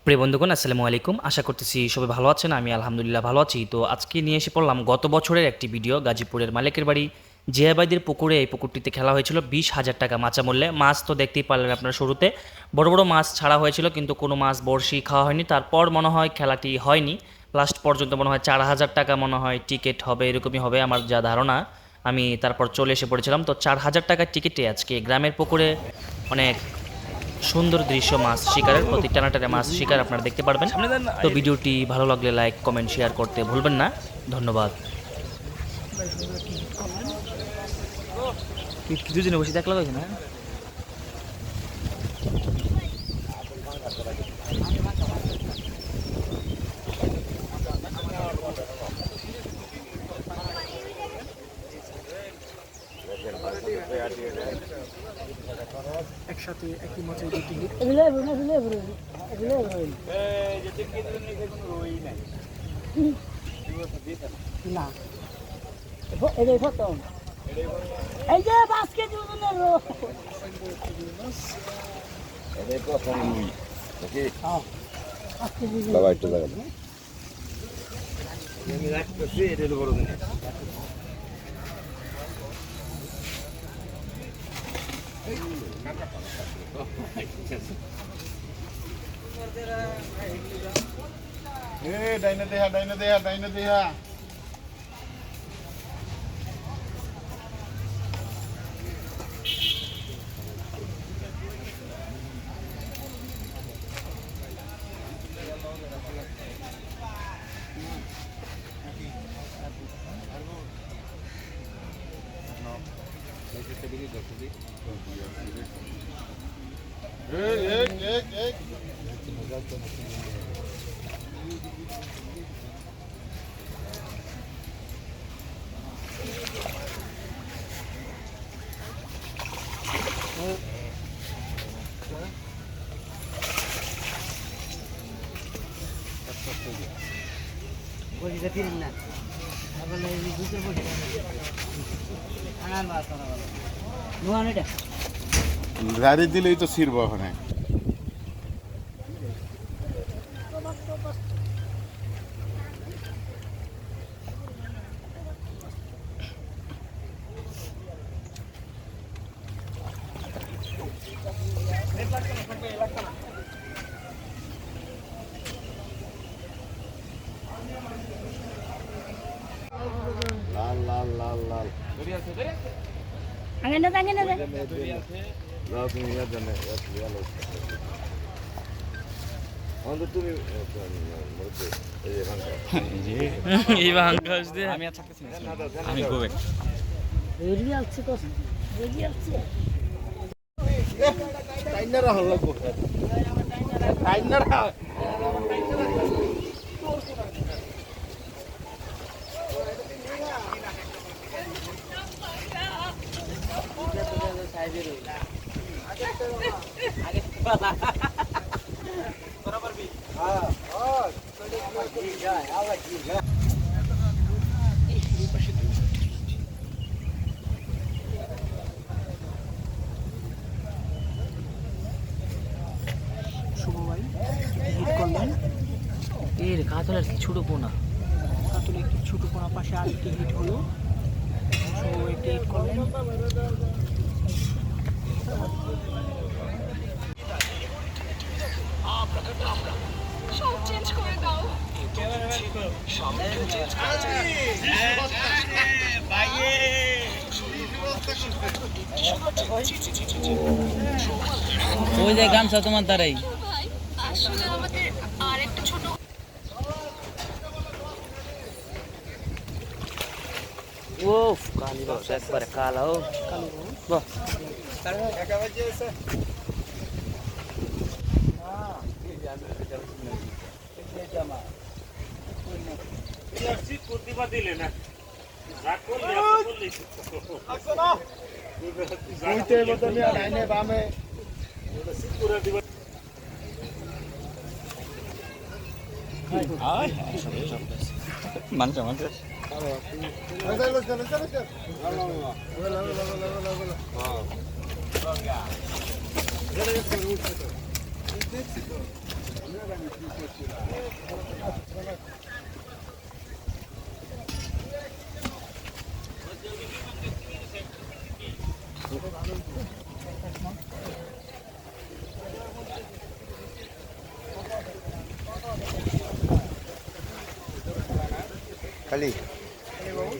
প্রিয় বন্ধুগণ আসসালামু আলাইকুম। আশা করতেছি সবাই ভালো আছেন। আমি আলহামদুলিল্লাহ ভালো আছি। তো আজকে নিয়ে এসে পড়লাম গত বছরের একটি ভিডিও। গাজীপুরের মালিকের বাড়ি জিয়াবাইদের পুকুরে, এই পুকুরটিতে খেলা হয়েছিল 20,000 টাকা মাচা মূল্যে। মাছ তো দেখতেই পারলেন আপনারা শুরুতে, বড় বড় মাছ ছাড়া হয়েছিল কিন্তু কোনো মাছ বড়শি খাওয়া হয়নি। তারপর মনে হয় খেলাটি হয়নি, লাস্ট পর্যন্ত মনে হয় 4,000 টাকা মনে হয় টিকিট হবে, এরকমই হবে আমার যা ধারণা। আমি তারপর চলে এসে পড়েছিলাম। তো 4,000 টাকার টিকিটে আজকে গ্রামের পুকুরে অনেক সুন্দর দৃশ্য, মাছ শিকারের, প্রতি টানাটানে মাছ শিকার আপনারা দেখতে পারবেন। তো ভিডিওটি ভালো লাগলে লাইক কমেন্ট শেয়ার করতে ভুলবেন না। ধন্যবাদ। দুজনে বসে দেখলা হয়েছে না? একসাথে একই মাছের দুটি হিট। না এটাই খতম। এই যে বাস্কেট দুজনের এদের প্রথম রুই নাকি আজকে দুজন বাবা একটু জায়গা আমি রাখতেছি এটা হলো বড় জিনিস ডাইনে দেহা ডাইনে দেহা ডাইনে দেহা এক বসে ফিরেন না তারপরে দুটো বসে আনার মাছ নোয়ান এটা গাড়ি দিলেই তো ছিড়বো ওখানে লাল লাল লাল লাল আগে না লাল তুমি ইয়ার জন্য আমাদের তুমি এই বাংকাশ দিয়ে আমি আমি গোবে রেডি আছে তো রেডি আছে টাইনারা হল লাগবো টাইনারা শুভ ভাই হিট করলেন এর কাতলের ছোট পোনা। কাতুলে একটি ছোট কোনা পাশে আরেকটি হিট হলো শুভ একটি হিট করলেন সব চেঞ্জ করে দাও। ওই যে গামছা তোমার দ্বারাই। ভাই আসলে আমাদের আর একটা ছোট ওফ কালি বাস একবারে কালো। বাহ ডাইনে বামে মানুষ মানুষ চলো খালি ওই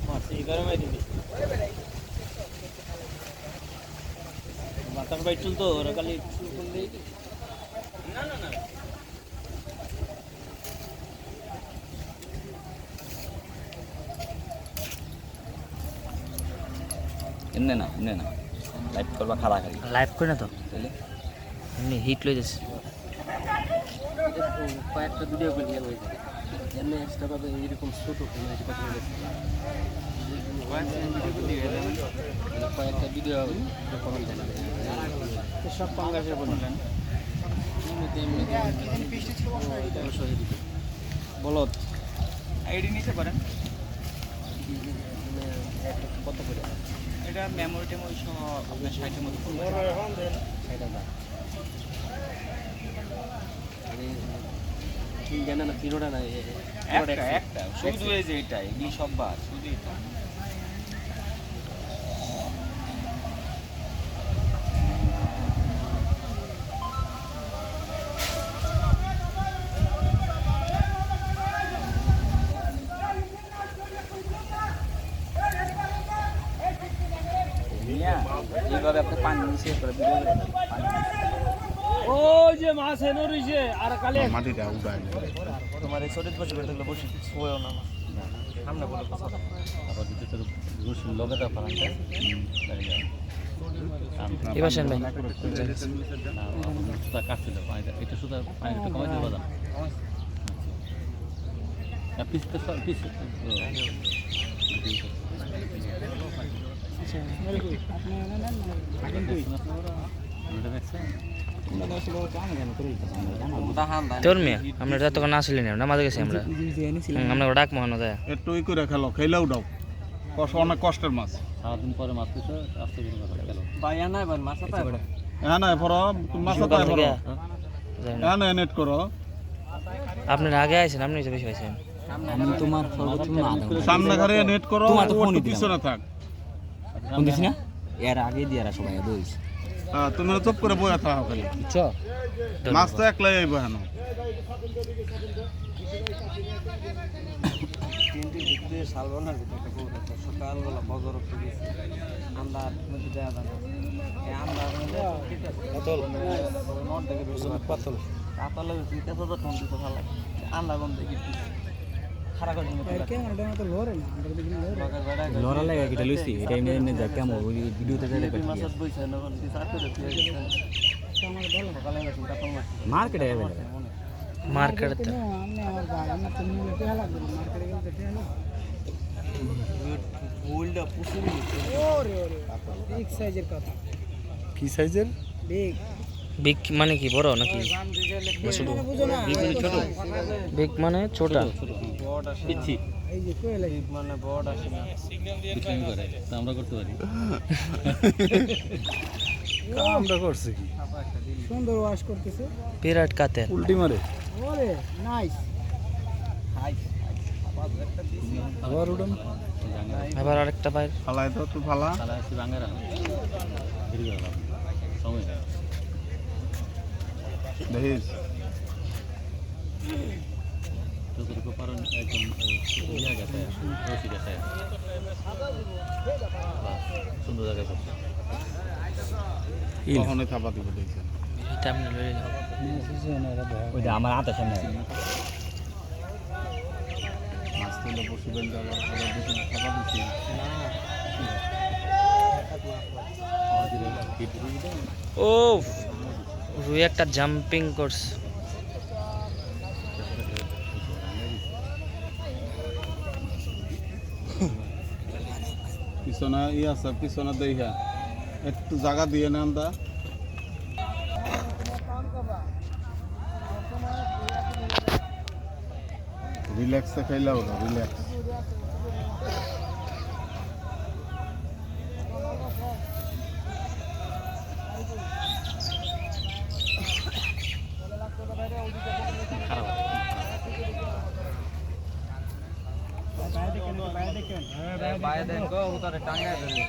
মাছ এই গরমে দিবি বাতাস বাইটুল তো ওরা খালি শুরু করলেই না না না এমনি না লাইভ করবা খাড়া খালি লাইভ করে না তো তাহলে এমনি হিট লই যাচ্ছে কয়েকটা ভিডিও করে নিয়ে হয়ে যাবে এমনি এক্সট্রা ভাবে এরকম ছোট কোনো একটা কথা বলেছে কয়েকটা ভিডিও কমেন্ট জানাবে সব পাঙ্গাসে বললেন বলো আইডি নিতে পারেন কত করে এটা মেমোরি টেমোরি সহ আপনার 60 মতো সেটা না জানা না তিনোটা না একটা শুধু এই যে এটা এই সব বার শুধু এটা এইভাবে আপনি পানি নিচে করে ভিডিও করে ও যে মাছ এনে রইছে আর কালে মাটিটা উড়ায় তোমার এই শরীর বসে বেরোলে বসে শোয়ও না সামনে বলে কথা আবার দিতে তোর রসুন লগাতে পারেন এবার আসেন ভাই সুতা কাটছিল এটা সুতা পানিটা কমাই দেবো দাম পিস পিস তোর মেয়ে আমরা তখন আসলি না মাঝে গেছি আমরা আমরা ডাক মহানো দেয় একটু ই করে খেলো খেলেও দাও অনেক কষ্টের মাছ সারাদিন পরে মাছ পেয়েছো আসতে গেলো ভাইয়া না এবার মাছ আছে হ্যাঁ না পর মাছ সকাল থেকে হ্যাঁ না নেট করো আপনার আগে আছেন আপনি তো বেশি আছেন আমি তোমার সর্বোচ্চ সামনে ঘরে নেট করো তোমার তো ও ফোনই একটু পিছনে থাক কোন দিছ না এর আগে দিয়ে আর সবাই দইস হ্যাঁ তুমি চুপ করে বইয়া থাকো খালি চ মাছ তো একলাই আইব হেন তিনটি ভিতরে শালবনার ভিতরে একটা বহুত আছে সকালবেলা বজর উঠে গেছে আমরা মধ্যে দেওয়া জানা এই আমরা পাতল নট দেখে বেশি পাতল কাতলে দিতে তো ফোন দিতে ভালো লাগে আমরা কোন দেখি খারাপ করে দিতে ক্যামেরাটা মতো লরে না আমরা দেখি লরা লাগে কিটা লইছি এটা এনে যা কেমন ওই ভিডিওতে যা দেখি মাছ বইছে না কোন দিস আতে দেখি আমার ভালো সকালে না চিন্তা করব মার্কেটে যাবে মার্কেট গোলটা পুষে ওরে ওরে বিগ সাইজের কথা কি সাইজের বিগ বিগ মানে কি বড় নাকি ছোট বিগ মানে ছোট বড় আসে পিচ্ছি এই যে কইলা বিগ মানে বড় আসে না বিক্রি করে তা আমরা করতে পারি কামটা করছে কি সুন্দর ওয়াশ করতেছে বিরাট কাতের উল্টি মারে ওরে নাইস হাই আবার উড়ন আবার আরেকটা বাইর ফালাই তো তুই ফালা তাহলে আসি বাঙ্গারা ফিরে গেলাম সময় দেখিস যতটুকু পারেন একদম ইয়া গেছে রসি গেছে সুন্দর জায়গা করছে কখনোই থাপা দিব দেখছেন এটা আপনি লয়ে যাও ওই যে আমার হাতের সামনে মাছ তুলে বসে বেঁধে আবার বেশি থাপা দিচ্ছি ও রুই একটা জাম্পিং করছে পিছনে ই আছে পিছনে দেখা একটু জায়গা দিয়ে নেন দা রিল্যাক্সে খাইলে হলো রিল্যাক্স বাইরে দেখো উতারে টাঙ্গায় ধরে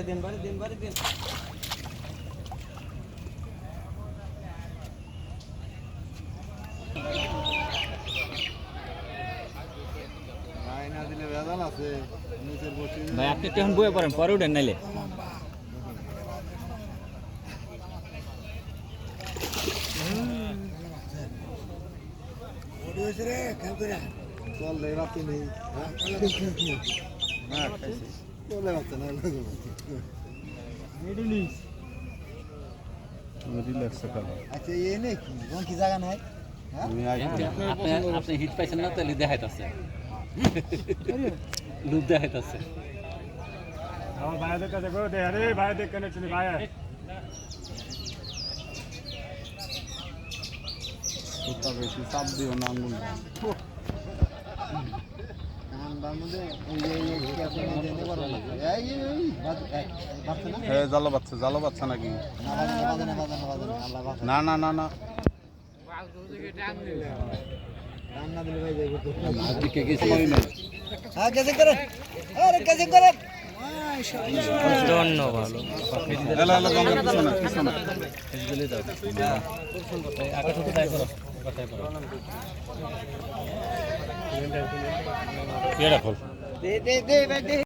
বাড়ি দিন বাড়ি দিন বাড়ি দিন ভাই আপনি তো এখন বয়ে পড়েন পরে উঠেন নাইলে আপনি হিট পাইছেন না তাহলে দেখাইতেছে লুপ দেখাইতেছে আমার ভাইদের কাছে গো দে আরে ভাইদের কানেকশন ভাই সুতা বেশি চাপ দিও না আঙ্গুল জালো বাচ্চা নাকি না না না না ধন্যবাদ। এলা এলা জঙ্গল পিছনে পিছনে এটা খোল